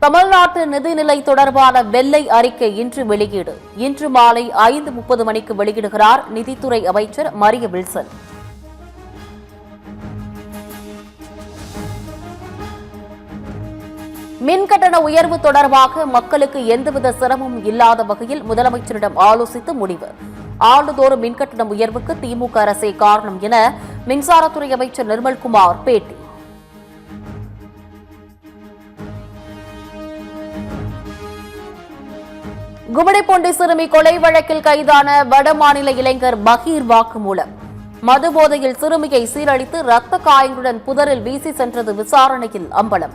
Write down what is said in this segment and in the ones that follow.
தமிழ்நாட்டு நிதிநிலை தொடர்பான வெள்ளை அறிக்கை இன்று வெளியீடு. இன்று மாலை 5:30 மணிக்கு வெளியிடுகிறார் நிதித்துறை அமைச்சர் மரிய வில்சன். மின்கட்டண உயர்வு தொடர்பாக மக்களுக்கு எந்தவித சிரமமும் இல்லாத வகையில் முதலமைச்சரிடம் ஆலோசித்து முடிவு. ஆண்டுதோறும் மின்கட்டண உயர்வுக்கு திமுக அரசே காரணம் என மின்சாரத்துறை அமைச்சர் நிர்மல்குமார் பேட்டி. கும்மிடிப்பூண்டி சிறுமி கொலை வழக்கில் கைதான வடமாநில இளைஞர் பகீர் வாக்குமூலம். மதுபோதையில் சிறுமியை சீரழித்து ரத்த காயங்களுடன் புதரில் வீசி சென்றது விசாரணையில் அம்பலம்.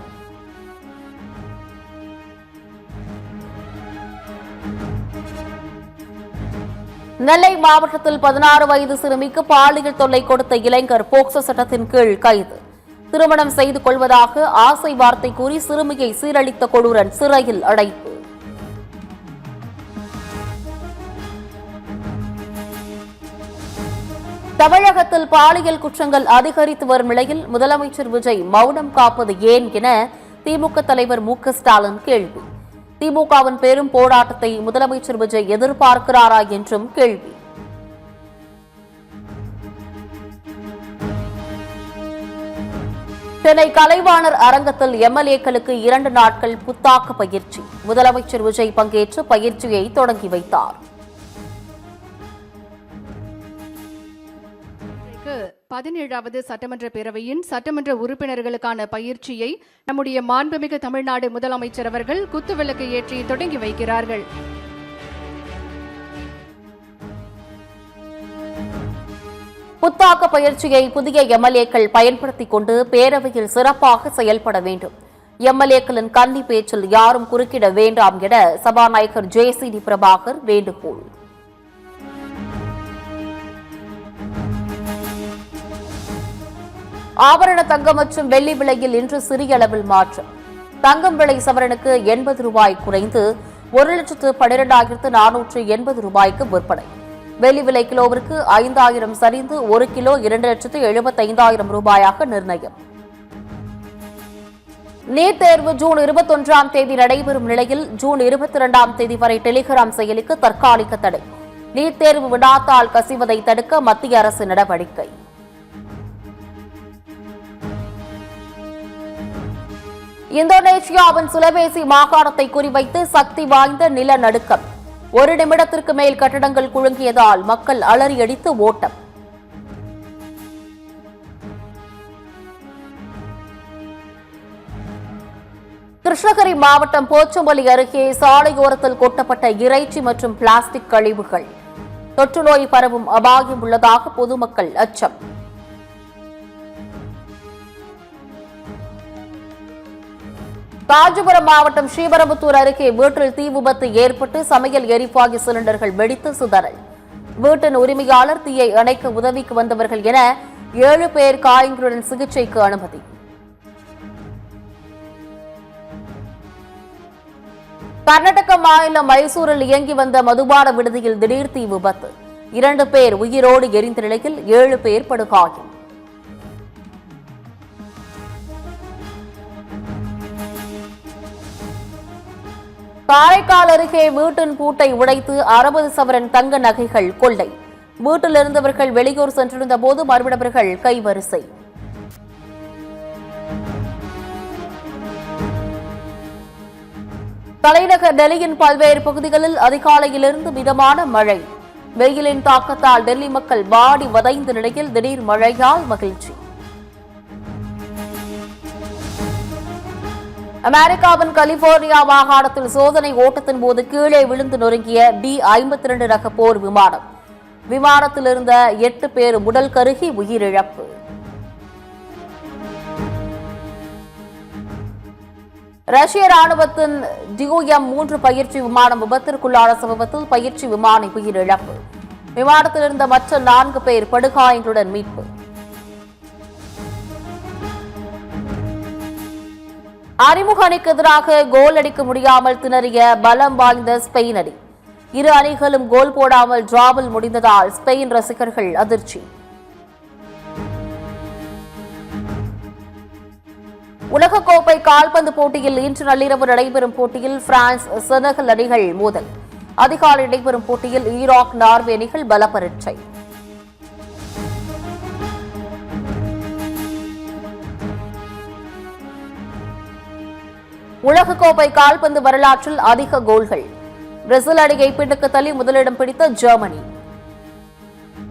நெல்லை மாவட்டத்தில் 16 வயது சிறுமிக்கு பாலியல் தொல்லை கொடுத்த இளைஞர் போக்சோ சட்டத்தின் கீழ் கைது. திருமணம் செய்து கொள்வதாக ஆசை வார்த்தை கூறி சிறுமியை சீரழித்த கொடூரன் சிறையில் அடைப்பு. தமிழகத்தில் பாலியல் குற்றங்கள் அதிகரித்து வரும் நிலையில் முதலமைச்சர் விஜய் மௌனம் காப்பது ஏன் என திமுக தலைவர் மு.க. ஸ்டாலின் கேள்வி. திமுகவின் பெரும் போராட்டத்தை முதலமைச்சர் விஜய் எதிர்பார்க்கிறாரா என்றும் கேள்வி. சென்னை கலைவாணர் அரங்கத்தில் எம்எல்ஏக்களுக்கு 2 நாட்கள் புத்தாக்க பயிற்சி. முதலமைச்சர் விஜய் பங்கேற்று பயிற்சியை தொடங்கி வைத்தார். 17வது சட்டமன்ற பேரவையின் சட்டமன்ற உறுப்பினர்களுக்கான பயிற்சியை நம்முடைய மாண்புமிகு தமிழ்நாடு முதலமைச்சர் அவர்கள் குத்துவிளக்கு ஏற்றி தொடங்கி வைக்கிறார்கள். புத்தாக்க பயிற்சியை புதிய எம்எல்ஏக்கள் பயன்படுத்திக் கொண்டு பேரவையில் சிறப்பாக செயல்பட வேண்டும். எம்எல்ஏக்களின் கன்னி பேச்சில் யாரும் குறுக்கிட வேண்டாம் என சபாநாயகர் ஜே.சி.டி. பிரபாகர் வேண்டுகோள். ஆபரண தங்கம் மற்றும் வெள்ளி விலையில் இன்று சிறிய அளவில் மாற்றம். தங்கம் விலை சவரனுக்கு 80 ரூபாய் குறைந்து 1,12,480 ரூபாய்க்கு விற்பனை. வெள்ளி விலை கிலோவிற்கு 5,000 சரிந்து 1 கிலோ 2,75,000 ரூபாயாக நிர்ணயம். நீட் தேர்வு ஜூன் 21ஆம் தேதி நடைபெறும் நிலையில் ஜூன் 22ஆம் தேதி வரை டெலிகிராம் செயலிக்கு தற்காலிக தடை. நீட் தேர்வு வினாத்தாள் கசிவதை தடுக்க மத்திய அரசு நடவடிக்கை. இந்தோனேஷியாவின் சுலவேசி மாகாணத்தை குறிவைத்து சக்தி வாய்ந்த நிலநடுக்கம். 1 நிமிடத்திற்கு மேல் கட்டடங்கள் குலுங்கியதால் மக்கள் அலறியடித்து ஓட்டம். கிருஷ்ணகிரி மாவட்டம் போச்சம்பள்ளி அருகே சாலையோரத்தில் கொட்டப்பட்ட இறைச்சி மற்றும் பிளாஸ்டிக் கழிவுகள். தொற்றுநோய் பரவும் அபாயம் உள்ளதாக பொதுமக்கள் அச்சம். காஞ்சிபுரம் மாவட்டம் ஸ்ரீபெரும்புதூர் அருகே வீட்டில் தீ விபத்து ஏற்பட்டு சமையல் எரிவாயு சிலிண்டர்கள் வெடித்து சிதறல். வீட்டின் உரிமையாளர் தீயை அணைக்க உதவிக்கு வந்தவர்கள் என 7 பேர் காயங்களுடன் சிகிச்சைக்கு அனுமதி. கர்நாடக மாநிலம் மைசூரில் இயங்கி வந்த மதுபான விடுதியில் திடீர் தீ விபத்து. 2 பேர் உயிரோடு எரிந்த நிலையில் 7 பேர் படுகாயம். காரைக்கால் அருகே வீட்டின் பூட்டை உடைத்து 60 சவரன் தங்க நகைகள் கொள்ளை. வீட்டில் இருந்தவர்கள் வெளியூர் சென்றிருந்த போது மர்மநபர்கள் கைவரிசை. தலைநகர் டெல்லியின் பல்வேறு பகுதிகளில் அதிகாலையிலிருந்து மிதமான மழை. வெயிலின் தாக்கத்தால் டெல்லி மக்கள் வாடி வதைந்த நிலையில் திடீர் மழையால் மகிழ்ச்சி. அமெரிக்காவின் கலிபோர்னியா மாகாணத்தில் சோதனை ஓட்டத்தின் போது கீழே விழுந்து நொறுங்கிய B-52 ரக போர் விமானம். விமானத்தில் இருந்த 8 பேர் உடல் கருகி உயிரிழப்பு. ரஷ்ய ராணுவத்தின் DU-3 பயிற்சி விமானம் விபத்திற்குள்ளான சம்பவத்தில் பயிற்சி விமானி உயிரிழப்பு. விமானத்தில் இருந்த மற்ற 4 பேர் படுகாயங்களுடன் மீட்பு. அறிமுக அணிக்கு எதிராக கோல் அடிக்க முடியாமல் திணறிய பலம் வாய்ந்த ஸ்பெயின் அணி. 2 அணிகளும் கோல் போடாமல் டிராவில் முடிந்ததால் ஸ்பெயின் ரசிகர்கள் அதிர்ச்சி. உலகக்கோப்பை கால்பந்து போட்டியில் இன்று நள்ளிரவு நடைபெறும் போட்டியில் பிரான்ஸ் செனகல் அணிகள் மோதல். அதிகாலை நடைபெறும் போட்டியில் ஈராக் நார்வே அணிகள் பலப்பரீட்சை. உலகக்கோப்பை கால்பந்து வரலாற்றில் அதிக கோல்கள். பிரேசில் அணியை பின்னுக்கு தள்ளி முதலிடம் பிடித்த ஜெர்மனி.